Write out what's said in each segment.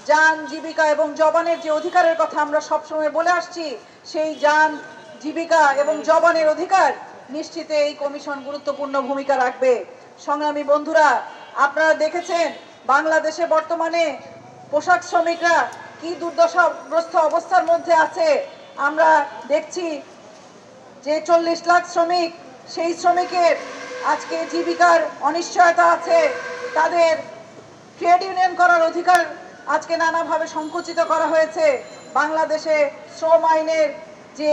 যান জীবিকা এবং জবানের যে অধিকারের কথা আমরা সবসময় বলে আসছি, সেই যান জীবিকা এবং জবানের অধিকার নিশ্চিতে এই কমিশন গুরুত্বপূর্ণ ভূমিকা রাখবে। সংগ্রামী বন্ধুরা, আপনারা দেখেছেন বাংলাদেশে বর্তমানে পোশাক শ্রমিকরা কি দুর্দশাগ্রস্ত অবস্থার মধ্যে আছে। আমরা দেখছি যে 40 লাখ শ্রমিক, সেই শ্রমিকের আজকে জীবিকার অনিশ্চয়তা আছে। তাদের ট্রেড ইউনিয়ন করার অধিকার আজকে নানাভাবে সংকুচিত করা হয়েছে। বাংলাদেশে শ্রম আইনের যে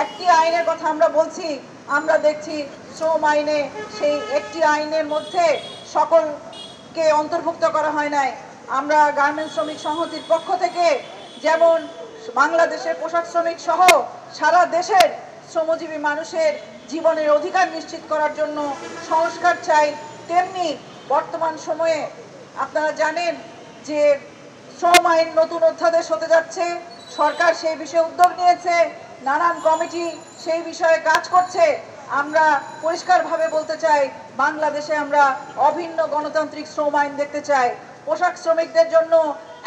একটি আইনের কথা আমরা বলছি, আমরা দেখছি শ্রম আইনে সেই একটি আইনের মধ্যে সকলকে অন্তর্ভুক্ত করা হয় নাই। আমরা গার্মেন্টস শ্রমিক সংহতির পক্ষ থেকে যেমন বাংলাদেশের পোশাক শ্রমিক সহ সারা দেশের শ্রমজীবী মানুষের জীবনের অধিকার নিশ্চিত করার জন্য সংস্কার চাই, তেমনি বর্তমান সময়ে আপনারা জানেন যে শ্রম আইন নতুন অধ্যাদেশ হতে যাচ্ছে। সরকার সেই বিষয়ে উদ্যোগ নিয়েছে, নানান কমিটি সেই বিষয়ে কাজ করছে। আমরা পরিষ্কারভাবে বলতে চাই, বাংলাদেশে আমরা অভিন্ন গণতান্ত্রিক শ্রম আইন দেখতে চাই। পোশাক শ্রমিকদের জন্য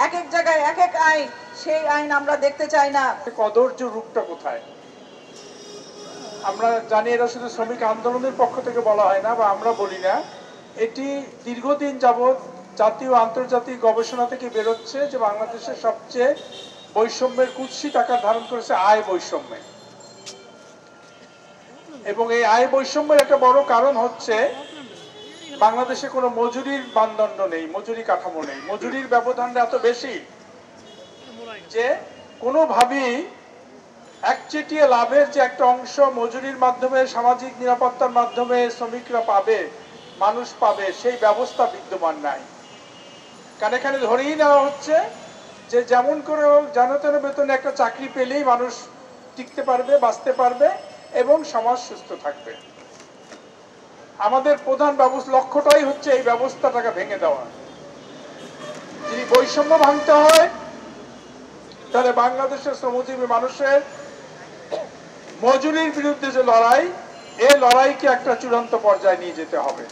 এক এক জায়গায় এক এক আইন, সেই আইন আমরা দেখতে চাই না। কদর্য রূপটা কোথায়? আমরা জানি এটা শুধু শ্রমিক আন্দোলনের পক্ষ থেকে বলা হয় না, বা আমরা বলি না, এটি দীর্ঘদিন যাবৎ জাতীয় আন্তর্জাতিক গবেষণা থেকে বেরোচ্ছে যে বাংলাদেশের সবচেয়ে বৈষম্যের কুৎসিত আকার ধারণ করেছে আয় বৈষম্যে। এবং এই আয় বৈষম্যের একটা বড় কারণ হচ্ছে বাংলাদেশে কোনো মজুরির মানদণ্ড নেই, মজুরি কাঠামো নেই। মজুরির ব্যবধানটা এত বেশি যে কোনোভাবেই একচেটিয়া লাভের যে একটা অংশ মজুরির মাধ্যমে, সামাজিক নিরাপত্তার মাধ্যমে শ্রমিকরা পাবে, মানুষ পাবে, সেই ব্যবস্থা বিদ্যমান নাই। কানে কানে ধরেই নেওয়া হচ্ছে যে যেমন করে হোক জানতেন বেতনে একটা চাকরি পেলেই মানুষ টিকতে পারবে, বাঁচতে পারবে এবং সমাজ সুস্থ থাকবে। আমাদের প্রধান লক্ষ্যটাই হচ্ছে এই ব্যবস্থাটাকে ভেঙে দেওয়া। যদি বৈষম্য ভাঙতে হয়, তাহলে বাংলাদেশের শ্রমজীবী মানুষের মজুরির বিরুদ্ধে যে লড়াই, এই লড়াইকে একটা চূড়ান্ত পর্যায়ে নিয়ে যেতে হবে।